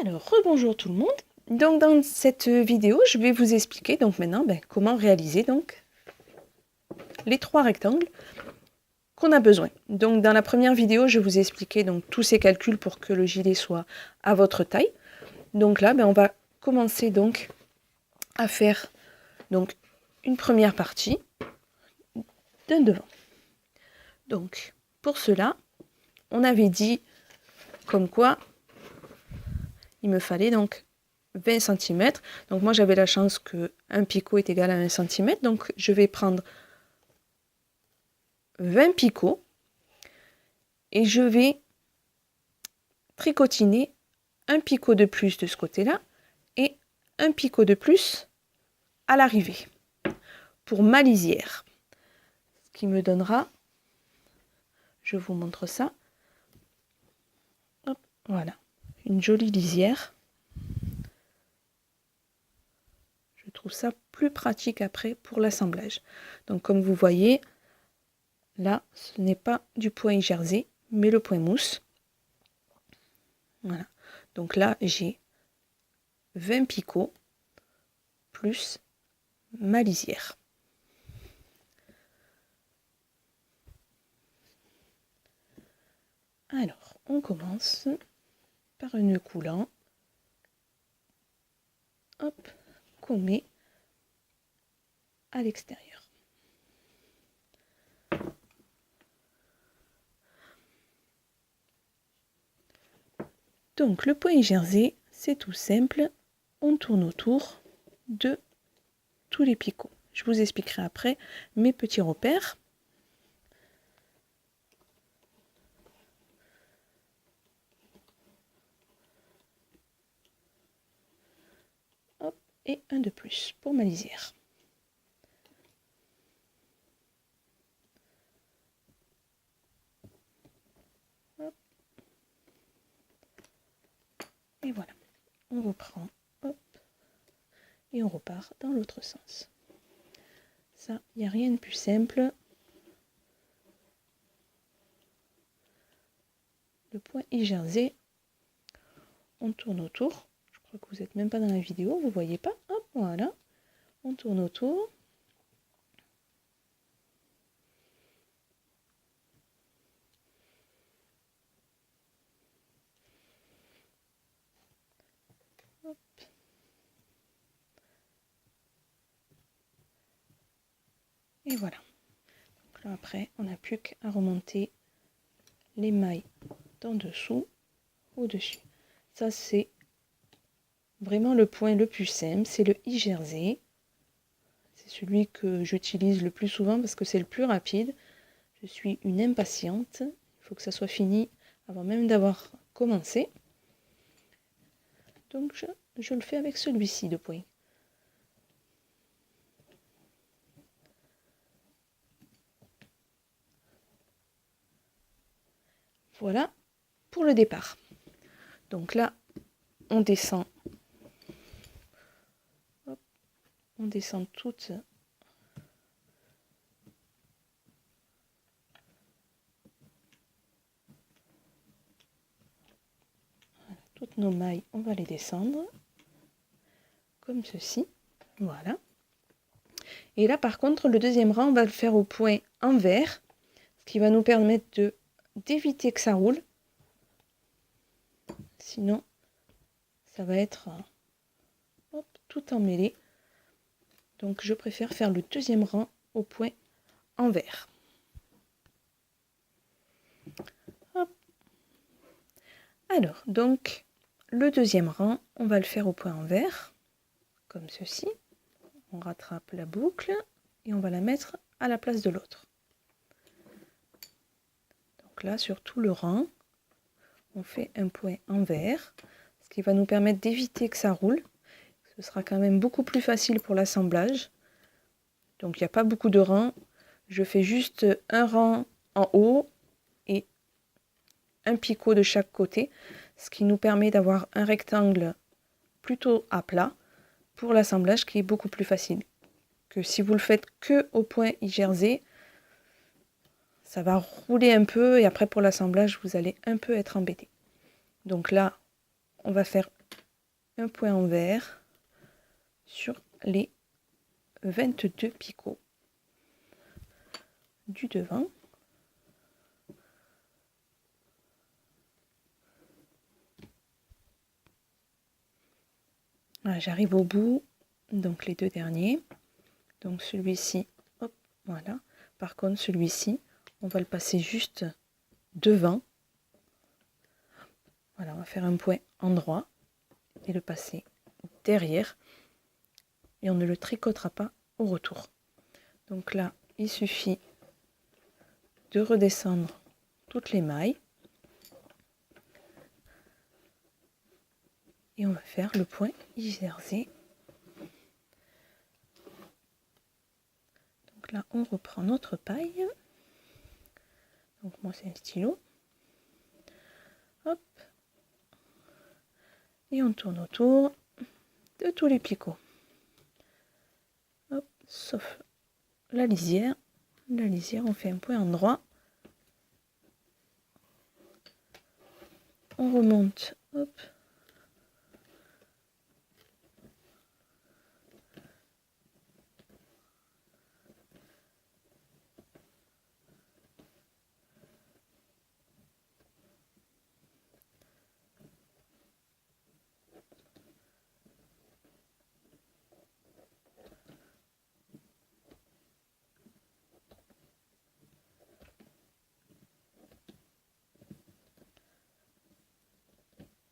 Alors, rebonjour tout le monde. Donc, dans cette vidéo, je vais vous expliquer donc maintenant comment réaliser donc les 3 rectangles qu'on a besoin. Donc, dans la première vidéo, je vous ai expliqué donc tous ces calculs pour que le gilet soit à votre taille. Donc là, on va commencer donc à faire donc une première partie d'un devant. Donc, pour cela, on avait dit comme quoi il me fallait donc 20 cm. Donc moi j'avais la chance que un picot est égal à 1 cm. Donc je vais prendre 20 picots et je vais tricotiner un picot de plus de ce côté-là et un picot de plus à l'arrivée pour ma lisière. Ce qui me donnera, je vous montre ça, hop, voilà, une jolie lisière. Je trouve ça plus pratique après pour l'assemblage. Donc comme vous voyez, là, ce n'est pas du point jersey, mais le point mousse. Voilà. Donc là, j'ai 20 picots plus ma lisière. Alors, on commence par un nœud coulant. Hop, qu'on met à l'extérieur. Donc le point jersey, c'est tout simple. On tourne autour de tous les picots. Je vous expliquerai après mes petits repères. Hop, et un de plus pour ma lisière. Hop. Et voilà, on reprend, hop, et on repart dans l'autre sens. Ça, il n'y a rien de plus simple. Le point jersey, on tourne autour. Je crois que vous n'êtes même pas dans la vidéo, vous ne voyez pas. Hop, voilà. On tourne autour. Hop. Et voilà. Donc là, après, on n'a plus qu'à remonter les mailles d'en dessous, au-dessus. Ça, c'est vraiment le point le plus simple. C'est le jersey. C'est celui que j'utilise le plus souvent parce que c'est le plus rapide. Je suis une impatiente. Il faut que ça soit fini avant même d'avoir commencé. Donc, je le fais avec celui-ci de point. Voilà pour le départ. Donc là, on descend. Hop, on descend toutes nos mailles, on va les descendre comme ceci. Voilà. Et là, par contre, le deuxième rang, on va le faire au point envers, ce qui va nous permettre d'éviter que ça roule. Sinon, ça va être hop, tout emmêlé. Donc, je préfère faire le deuxième rang au point envers. Hop. Alors, donc, le deuxième rang, on va le faire au point envers, comme ceci. On rattrape la boucle et on va la mettre à la place de l'autre. Donc là, sur tout le rang, on fait un point envers, ce qui va nous permettre d'éviter que ça roule. Ce sera quand même beaucoup plus facile pour l'assemblage. Donc il n'y a pas beaucoup de rangs. Je fais juste un rang en haut et un picot de chaque côté, ce qui nous permet d'avoir un rectangle plutôt à plat pour l'assemblage qui est beaucoup plus facile que si vous le faites que au point jersey. Ça va rouler un peu et après pour l'assemblage vous allez un peu être embêté. Donc là on va faire un point envers sur les 22 picots du devant. Voilà, j'arrive au bout, donc les deux derniers. Donc celui-ci, hop, voilà. Par contre, celui-ci, on va le passer juste devant. Voilà, on va faire un point endroit et le passer derrière. Et on ne le tricotera pas au retour. Donc là, il suffit de redescendre toutes les mailles. Et on va faire le point jersey. Donc là, on reprend notre paille. Donc moi, c'est un stylo. Hop. Et on tourne autour de tous les picots. Hop, sauf la lisière. La lisière, on fait un point endroit. On remonte. Hop.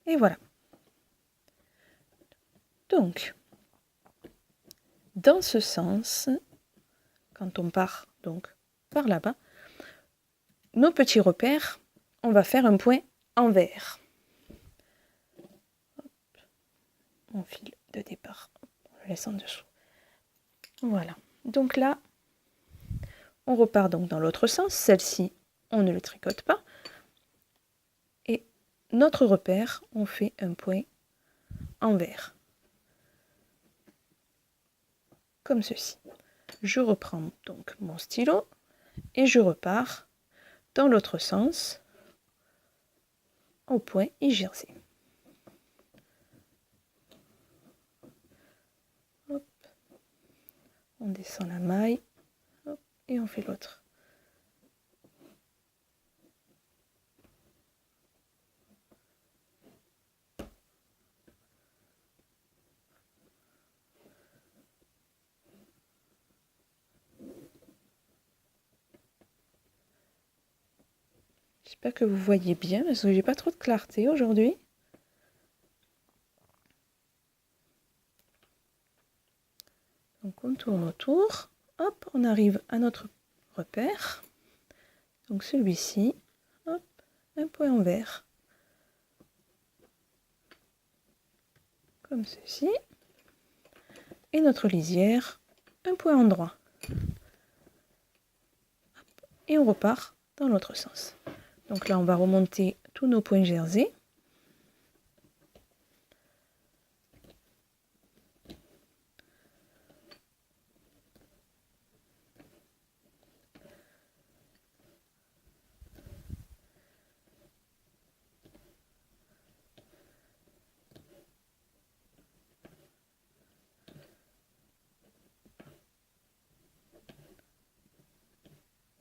Et voilà. Donc, dans ce sens, quand on part donc par là-bas, nos petits repères, on va faire un point envers. Hop. Mon fil de départ, on le laisse en dessous. Voilà. Donc là, on repart donc dans l'autre sens. Celle-ci, on ne le tricote pas. Et notre repère, on fait un point envers. Comme ceci. Je reprends donc mon stylo et je repars dans l'autre sens au point jersey. Hop. On descend la maille, hop, et on fait l'autre. J'espère que vous voyez bien parce que j'ai pas trop de clarté aujourd'hui. Donc on tourne autour, hop, on arrive à notre repère. Donc celui-ci, hop, un point envers. Comme ceci. Et notre lisière, un point endroit. Hop, et on repart dans l'autre sens. Donc là, on va remonter tous nos points jersey.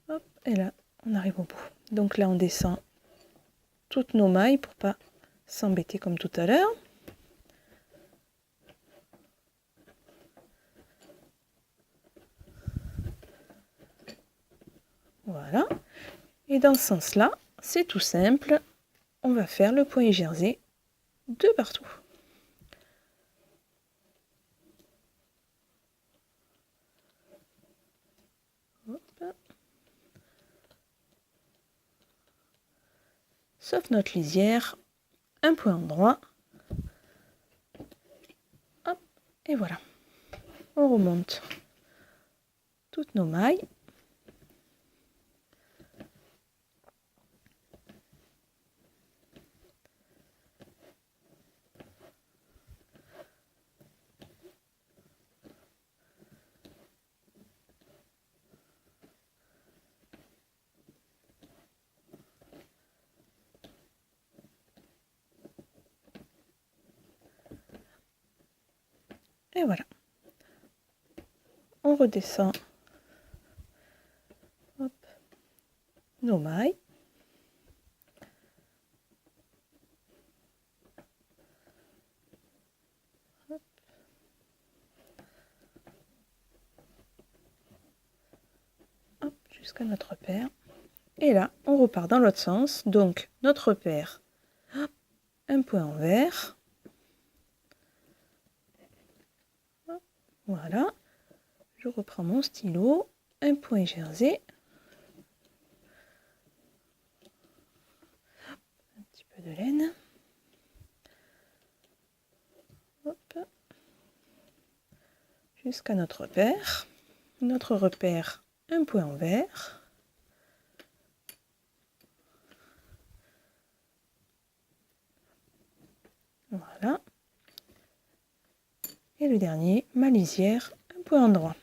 Hop, et là, on arrive au bout. Donc là, on descend toutes nos mailles pour pas s'embêter comme tout à l'heure. Voilà. Et dans ce sens-là, c'est tout simple. On va faire le point jersey de partout. Hop. Sauf notre lisière, un point endroit. Hop, et voilà. On remonte toutes nos mailles. Et voilà. On redescend hop, nos mailles. Jusqu'à notre repère. Et là, on repart dans l'autre sens. Donc, notre repère, un point envers. Voilà. Je reprends mon stylo, un point jersey. Un petit peu de laine. Hop. Jusqu'à notre repère. Notre repère, un point envers. Voilà. Et le dernier, ma lisière, un point endroit.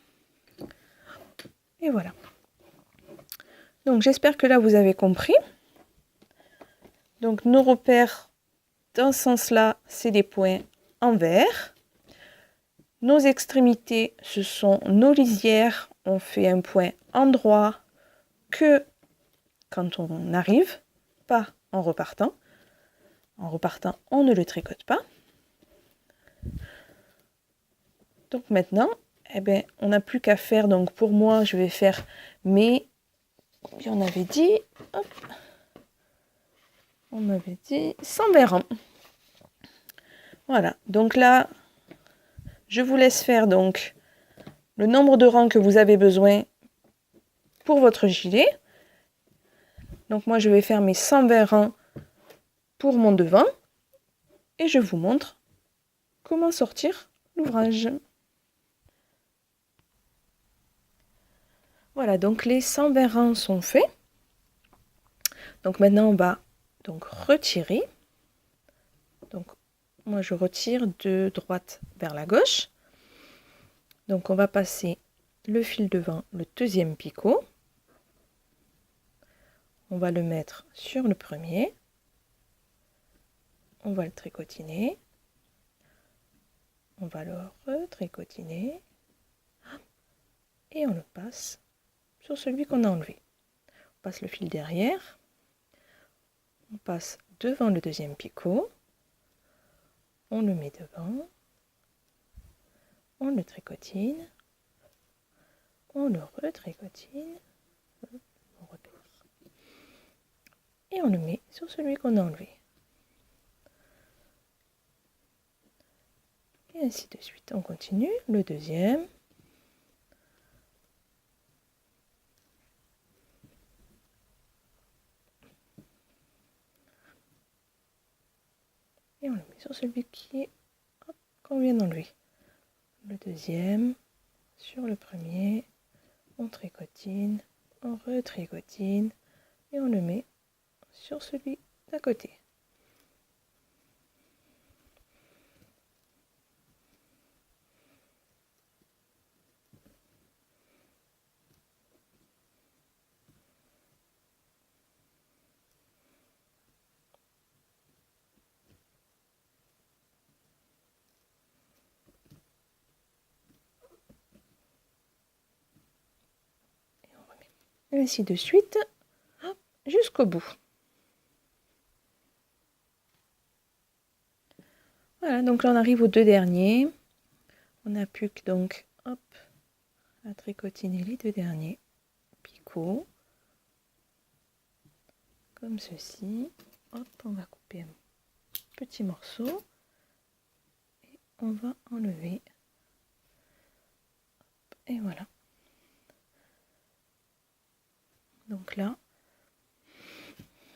Et voilà. Donc j'espère que là vous avez compris. Donc nos repères dans ce sens-là, c'est des points envers. Nos extrémités, ce sont nos lisières. On fait un point endroit que quand on arrive, pas en repartant. En repartant, on ne le tricote pas. Donc maintenant, eh ben, on n'a plus qu'à faire. Donc pour moi, je vais faire mes... Combien on avait dit? Hop. On avait dit 120 rangs. Voilà. Donc là, je vous laisse faire donc le nombre de rangs que vous avez besoin pour votre gilet. Donc moi, je vais faire mes 120 rangs pour mon devant. Et je vous montre comment sortir l'ouvrage. Voilà, donc les 120 rangs sont faits. Donc maintenant, on va donc retirer. Donc moi, je retire de droite vers la gauche. Donc on va passer le fil devant le deuxième picot. On va le mettre sur le premier. On va le tricotiner. On va le retricotiner. Et on le passe sur celui qu'on a enlevé. On passe le fil derrière. On passe devant le deuxième picot. On le met devant. On le tricotine. On le retricotine. On repère. Et on le met sur celui qu'on a enlevé. Et ainsi de suite. On continue. Le deuxième. Et on le met sur celui qu'on vient d'enlever. Le deuxième, sur le premier, on tricotine, on retricotine et on le met sur celui d'à côté. Et ainsi de suite jusqu'au bout. Voilà, donc là on arrive aux deux derniers. On n'a plus que donc hop, à tricotiner les deux derniers picots. Comme ceci. Hop, on va couper un petit morceau. Et on va enlever. Hop, et voilà. Donc là,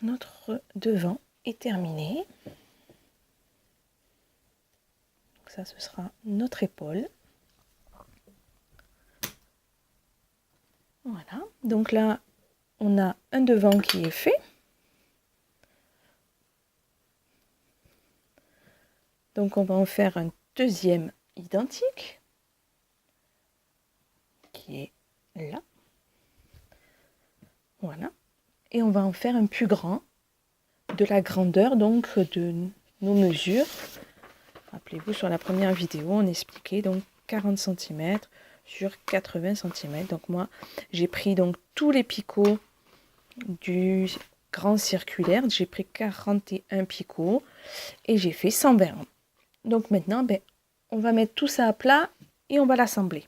notre devant est terminé. Donc ça, ce sera notre épaule. Voilà. Donc là, on a un devant qui est fait. Donc on va en faire un deuxième identique, qui est là. Voilà. Et on va en faire un plus grand, de la grandeur donc de nos mesures. Rappelez-vous, sur la première vidéo, on expliquait donc 40 cm sur 80 cm. Donc moi, j'ai pris donc tous les picots du grand circulaire. J'ai pris 41 picots et j'ai fait 120. Donc maintenant, on va mettre tout ça à plat et on va l'assembler.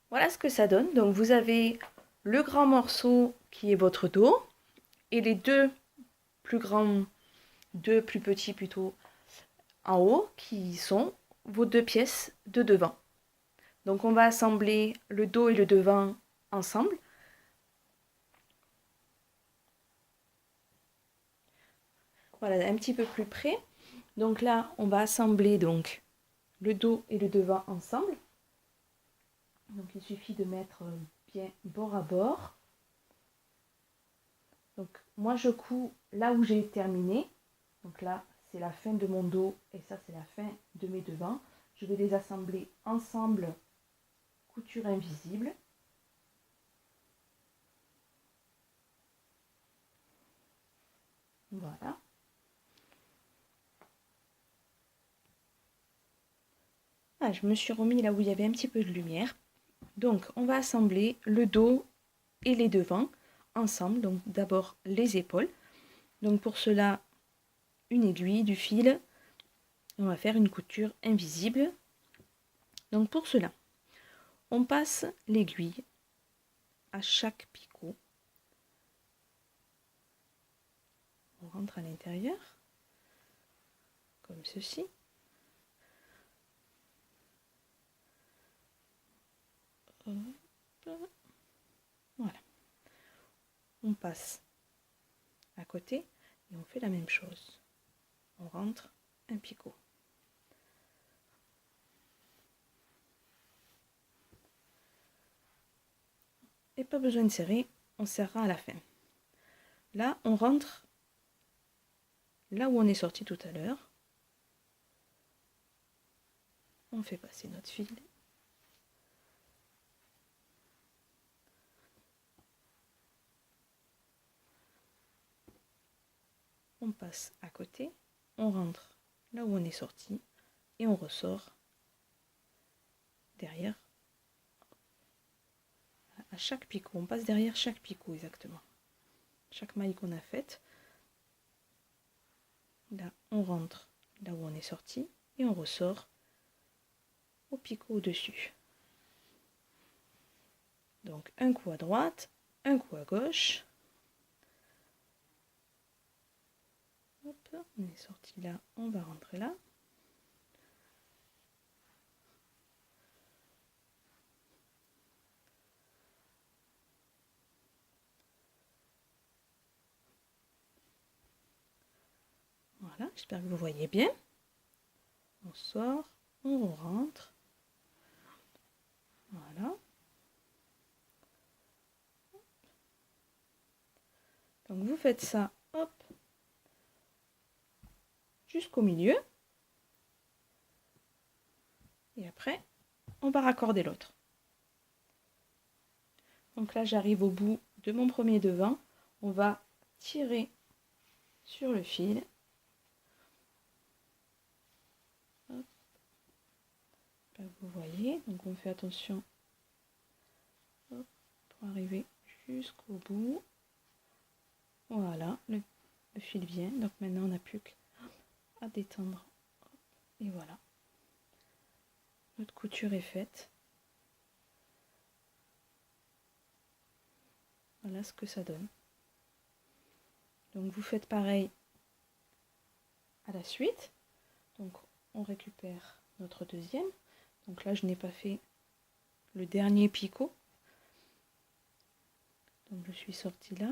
Voilà ce que ça donne. Donc vous avez le grand morceau qui est votre dos et les deux plus petits plutôt en haut qui sont vos deux pièces de devant. Donc on va assembler le dos et le devant ensemble. Voilà, un petit peu plus près. Donc là, on va assembler donc le dos et le devant ensemble. Donc il suffit de mettre bien bord à bord. Donc moi je couds là où j'ai terminé. Donc là c'est la fin de mon dos et ça c'est la fin de mes devants. Je vais les assembler ensemble, couture invisible. Voilà. Ah, je me suis remis là où il y avait un petit peu de lumière. Donc on va assembler le dos et les devants ensemble. Donc d'abord les épaules. Donc pour cela, une aiguille, du fil. On va faire une couture invisible. Donc pour cela, on passe l'aiguille à chaque picot. On rentre à l'intérieur, comme ceci. Voilà. On passe à côté et on fait la même chose. On rentre un picot. Et pas besoin de serrer, on serrera à la fin. Là, on rentre là où on est sorti tout à l'heure. On fait passer notre fil. On passe à côté, on rentre là où on est sorti et on ressort derrière. À chaque picot, on passe derrière chaque picot exactement. Chaque maille qu'on a faite, là on rentre là où on est sorti et on ressort au picot au-dessus. Donc un coup à droite, un coup à gauche. Hop, on est sorti là, on va rentrer là. Voilà, j'espère que vous voyez bien. On sort, on rentre. Voilà. Donc vous faites ça, hop, jusqu'au milieu. Et après, on va raccorder l'autre. Donc là, j'arrive au bout de mon premier devant. On va tirer sur le fil. Hop. Là, vous voyez, donc on fait attention, hop, pour arriver jusqu'au bout. Voilà, le fil vient. Donc maintenant, on n'a plus qu'à détendre. Hop, et voilà. Notre couture est faite. Voilà ce que ça donne. Donc vous faites pareil à la suite. Donc on récupère notre deuxième. Donc là je n'ai pas fait le dernier picot. Donc je suis sortie là.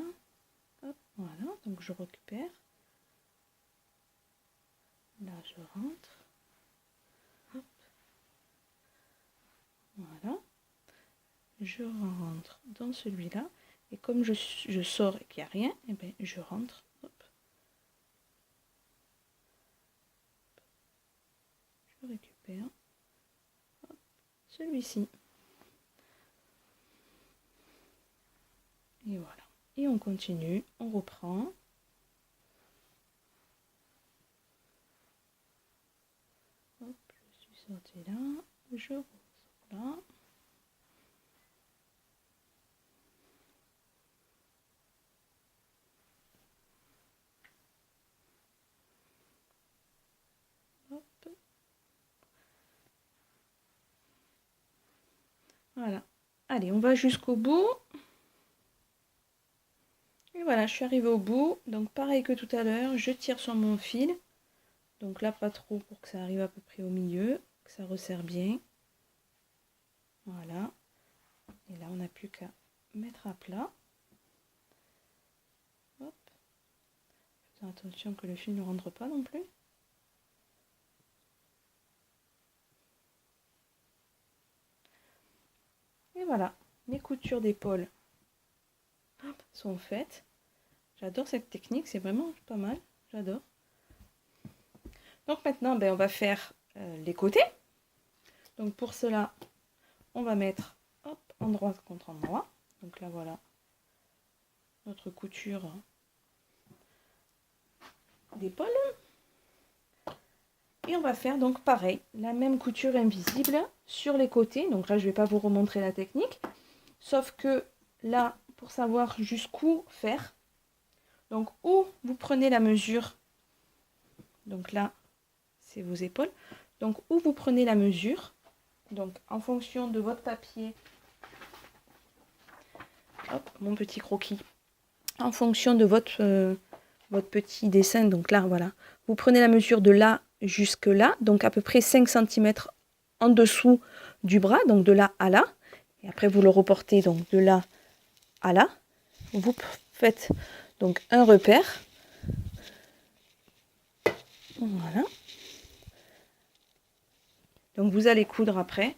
Hop, voilà, donc je récupère. Là je rentre. Hop. Voilà. Je rentre dans celui-là. Et comme je sors et qu'il n'y a rien, et bien je rentre. Hop. Je récupère celui-ci. Et voilà. Et on continue, on reprend. Hop, sortez là, je ressors là. Hop. Voilà. Allez, on va jusqu'au bout. Et voilà, je suis arrivée au bout. Donc pareil que tout à l'heure, je tire sur mon fil. Donc là, pas trop pour que ça arrive à peu près au milieu, que ça resserre bien. Voilà. Et là, on n'a plus qu'à mettre à plat. Hop. Faisons attention que le fil ne rentre pas non plus. Et voilà, mes coutures d'épaule sont faites. J'adore cette technique, c'est vraiment pas mal, j'adore. Donc maintenant, on va faire les côtés. Donc pour cela, on va mettre endroit contre endroit. Donc là, voilà notre couture d'épaule. Et on va faire donc pareil, la même couture invisible sur les côtés. Donc là, je ne vais pas vous remontrer la technique. Sauf que là, pour savoir jusqu'où faire, donc où vous prenez la mesure, donc là, c'est vos épaules. Donc où vous prenez la mesure, donc en fonction de votre papier, hop, mon petit croquis, en fonction de votre petit dessin, donc là, voilà, vous prenez la mesure de là jusque là, donc à peu près 5 cm en dessous du bras, donc de là à là, et après vous le reportez donc de là à là. Vous faites donc un repère, voilà. Donc vous allez coudre après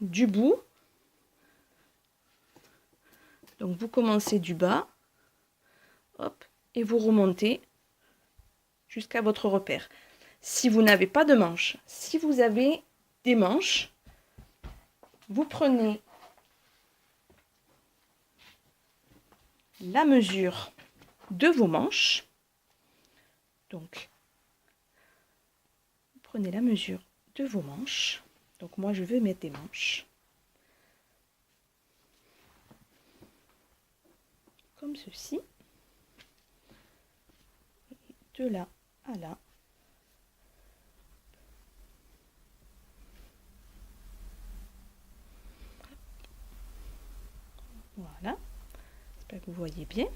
du bout, donc vous commencez du bas, hop, et vous remontez jusqu'à votre repère. Si vous n'avez pas de manches, si vous avez des manches, vous prenez la mesure de vos manches. Donc, vous prenez la mesure de vos manches. Donc, moi, je vais mettre des manches. Comme ceci. De là à là. Voilà. J'espère que vous voyez bien.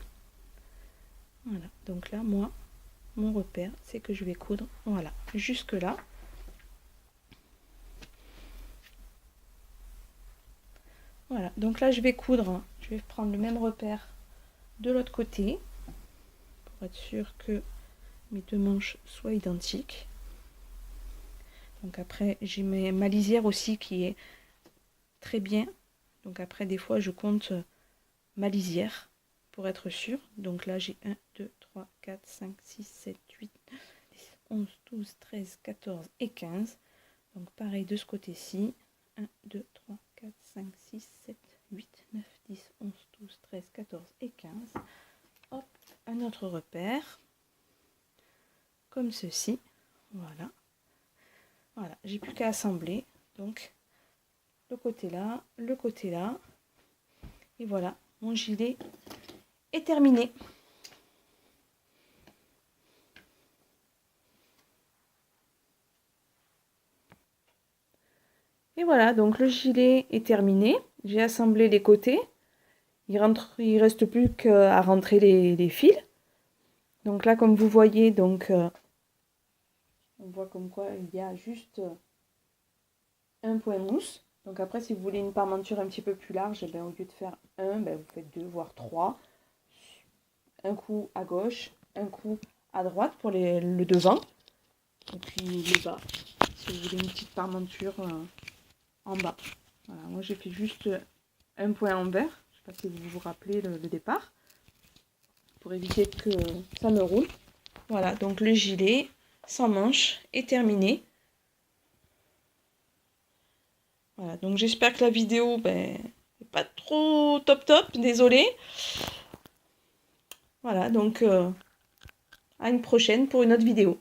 Voilà. Donc là, moi, mon repère, c'est que je vais coudre, voilà, jusque là. Voilà. Donc là, je vais coudre. Je vais prendre le même repère de l'autre côté pour être sûr que mes deux manches soient identiques. Donc après, j'ai ma lisière aussi qui est très bien. Donc après, des fois, je compte ma lisière pour être sûr. Donc là, j'ai 1, 2, 3, 4, 5, 6, 7, 8, 9, 10, 11, 12, 13, 14 et 15. Donc pareil de ce côté-ci. 1, 2, 3, 4, 5, 6, 7, 8, 9, 10, 11, 12, 13, 14 et 15. Hop, un autre repère. Comme ceci. Voilà. Voilà, j'ai plus qu'à assembler. Donc, le côté là, le côté là. Et voilà, mon gilet est terminé. Et voilà, donc le gilet est terminé. J'ai assemblé les côtés. Il reste plus qu'à rentrer les fils. Donc là, comme vous voyez, donc on voit comme quoi il y a juste un point mousse. Donc après, si vous voulez une parmenture un petit peu plus large, au lieu de faire un, vous faites 2, voire 3. Un coup à gauche, un coup à droite pour le devant. Et puis le bas, si vous voulez une petite parmenture en bas. Voilà, moi j'ai fait juste un point en vert. Je ne sais pas si vous vous rappelez le départ. Pour éviter que ça me roule. Voilà, donc le gilet sans manches est terminé. Voilà, donc j'espère que la vidéo n'est pas trop top, désolée. Voilà, donc à une prochaine pour une autre vidéo.